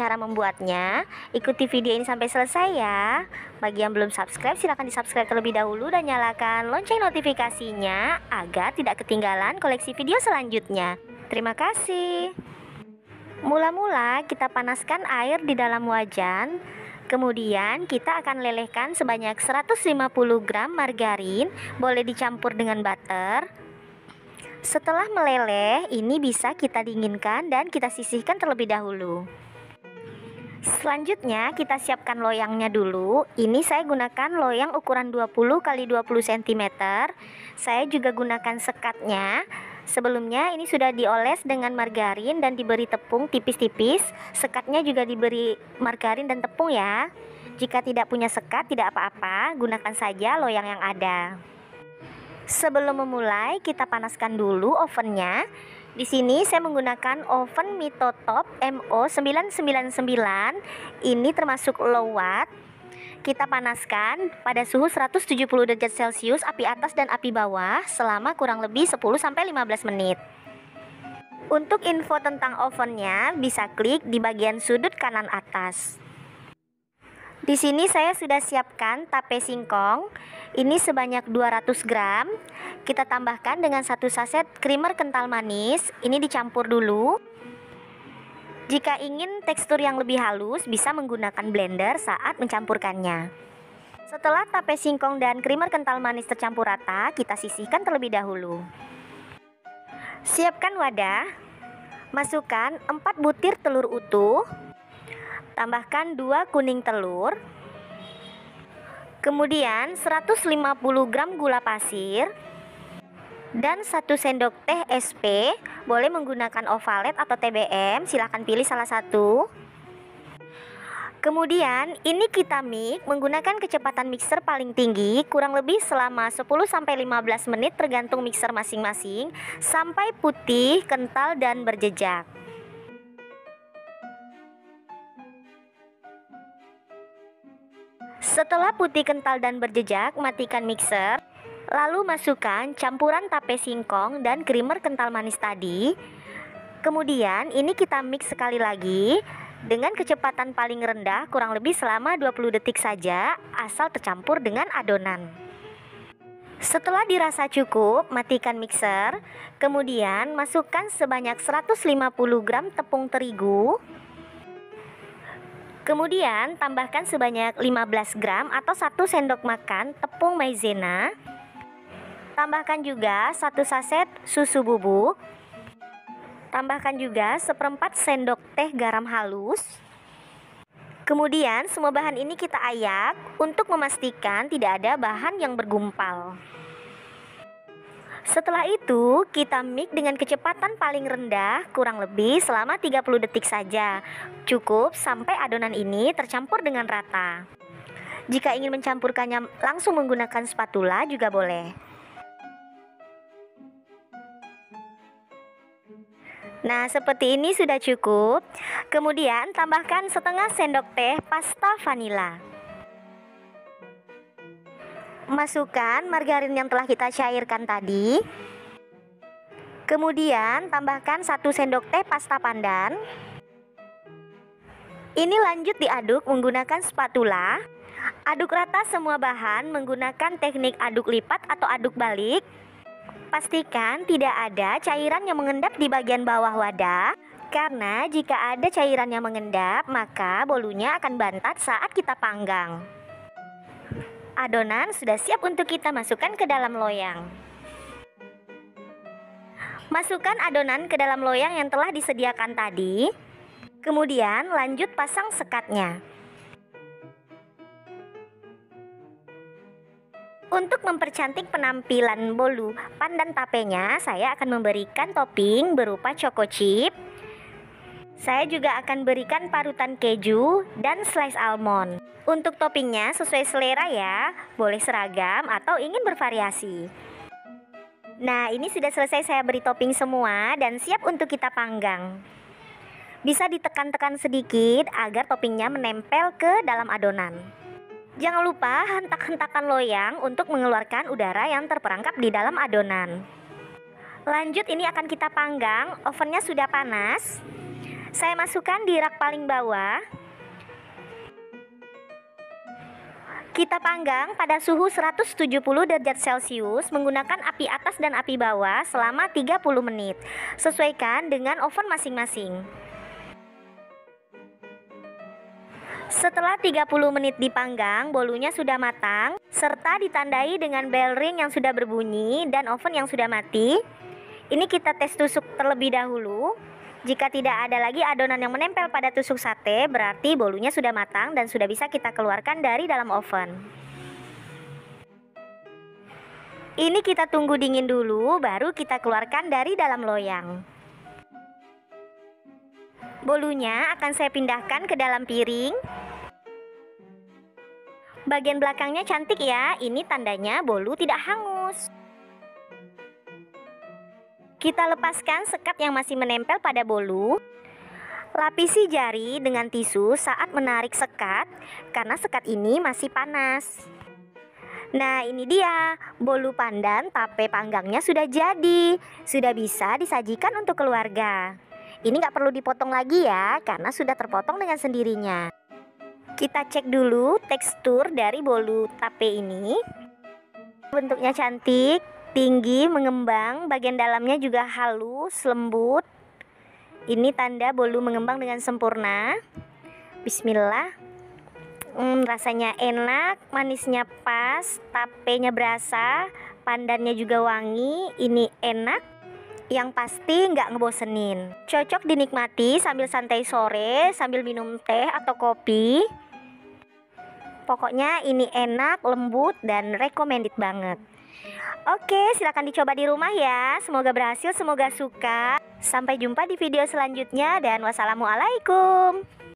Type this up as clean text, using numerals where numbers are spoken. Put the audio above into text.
cara membuatnya. Ikuti video ini sampai selesai ya. Bagi yang belum subscribe, silahkan di subscribe terlebih dahulu dan nyalakan lonceng notifikasinya agar tidak ketinggalan koleksi video selanjutnya. Terima kasih. Mula-mula kita panaskan air di dalam wajan. Kemudian kita akan lelehkan sebanyak 150 gram margarin, boleh dicampur dengan butter. Setelah meleleh, ini bisa kita dinginkan dan kita sisihkan terlebih dahulu. Selanjutnya kita siapkan loyangnya dulu. Ini saya gunakan loyang ukuran 20 x 20 cm. Saya juga gunakan sekatnya. Sebelumnya ini sudah dioles dengan margarin dan diberi tepung tipis-tipis. Sekatnya juga diberi margarin dan tepung ya. Jika tidak punya sekat tidak apa-apa, gunakan saja loyang yang ada. Sebelum memulai, kita panaskan dulu ovennya. Di sini saya menggunakan oven Mitotop MO999. Ini termasuk low watt. Kita panaskan pada suhu 170 derajat Celcius, api atas dan api bawah selama kurang lebih 10-15 menit. Untuk info tentang ovennya bisa klik di bagian sudut kanan atas. Di sini saya sudah siapkan tape singkong. Ini sebanyak 200 gram. Kita tambahkan dengan 1 saset creamer kental manis. Ini dicampur dulu. Jika ingin tekstur yang lebih halus, bisa menggunakan blender saat mencampurkannya. Setelah tape singkong dan creamer kental manis tercampur rata, kita sisihkan terlebih dahulu. Siapkan wadah. Masukkan 4 butir telur utuh. Tambahkan 2 kuning telur. Kemudian 150 gram gula pasir dan 1 sendok teh SP. Boleh menggunakan ovalet atau TBM, silahkan pilih salah satu. Kemudian ini kita mix menggunakan kecepatan mixer paling tinggi kurang lebih selama 10-15 menit tergantung mixer masing-masing sampai putih, kental dan berjejak. Setelah putih, kental dan berjejak, matikan mixer. Lalu masukkan campuran tape singkong dan creamer kental manis tadi. Kemudian ini kita mix sekali lagi dengan kecepatan paling rendah kurang lebih selama 20 detik saja, asal tercampur dengan adonan. Setelah dirasa cukup, matikan mixer. Kemudian masukkan sebanyak 150 gram tepung terigu. Kemudian tambahkan sebanyak 15 gram atau 1 sendok makan tepung maizena. Tambahkan juga 1 saset susu bubuk. Tambahkan juga 1/4 sendok teh garam halus. Kemudian semua bahan ini kita ayak untuk memastikan tidak ada bahan yang bergumpal. Setelah itu kita mix dengan kecepatan paling rendah kurang lebih selama 30 detik saja. Cukup sampai adonan ini tercampur dengan rata. Jika ingin mencampurkannya langsung menggunakan spatula juga boleh. Nah, seperti ini sudah cukup. Kemudian tambahkan setengah sendok teh pasta vanila. Masukkan margarin yang telah kita cairkan tadi. Kemudian tambahkan 1 sendok teh pasta pandan. Ini lanjut diaduk menggunakan spatula. Aduk rata semua bahan menggunakan teknik aduk lipat atau aduk balik. Pastikan tidak ada cairan yang mengendap di bagian bawah wadah, karena jika ada cairan yang mengendap, maka bolunya akan bantat saat kita panggang. Adonan sudah siap untuk kita masukkan ke dalam loyang. Masukkan adonan ke dalam loyang yang telah disediakan tadi. Kemudian lanjut pasang sekatnya. Untuk mempercantik penampilan bolu pandan tapenya, saya akan memberikan topping berupa choco chip. Saya juga akan berikan parutan keju dan slice almond. Untuk toppingnya sesuai selera ya, boleh seragam atau ingin bervariasi. Nah, ini sudah selesai saya beri topping semua dan siap untuk kita panggang. Bisa ditekan-tekan sedikit agar toppingnya menempel ke dalam adonan. Jangan lupa hentak-hentakan loyang untuk mengeluarkan udara yang terperangkap di dalam adonan. Lanjut, ini akan kita panggang, ovennya sudah panas. Saya masukkan di rak paling bawah. Kita panggang pada suhu 170 derajat Celcius menggunakan api atas dan api bawah selama 30 menit. Sesuaikan dengan oven masing-masing. Setelah 30 menit dipanggang, bolunya sudah matang serta ditandai dengan bell ring yang sudah berbunyi dan oven yang sudah mati. Ini kita tes tusuk terlebih dahulu. Jika tidak ada lagi adonan yang menempel pada tusuk sate, berarti bolunya sudah matang dan sudah bisa kita keluarkan dari dalam oven. Ini kita tunggu dingin dulu, baru kita keluarkan dari dalam loyang. Bolunya akan saya pindahkan ke dalam piring. Bagian belakangnya cantik ya, ini tandanya bolu tidak hangus. Kita lepaskan sekat yang masih menempel pada bolu. Lapisi jari dengan tisu saat menarik sekat, karena sekat ini masih panas. Nah, ini dia, bolu pandan tape panggangnya sudah jadi. Sudah bisa disajikan untuk keluarga. Ini nggak perlu dipotong lagi ya, karena sudah terpotong dengan sendirinya. Kita cek dulu tekstur dari bolu tape ini. Bentuknya cantik, tinggi, mengembang, bagian dalamnya juga halus, lembut. Ini tanda bolu mengembang dengan sempurna. Bismillah. Rasanya enak, manisnya pas, tapenya berasa, pandannya juga wangi. Ini enak, yang pasti nggak ngebosenin. Cocok dinikmati sambil santai sore, sambil minum teh atau kopi. Pokoknya ini enak, lembut, dan recommended banget. Oke, silakan dicoba di rumah ya. Semoga berhasil, semoga suka. Sampai jumpa di video selanjutnya dan wassalamualaikum.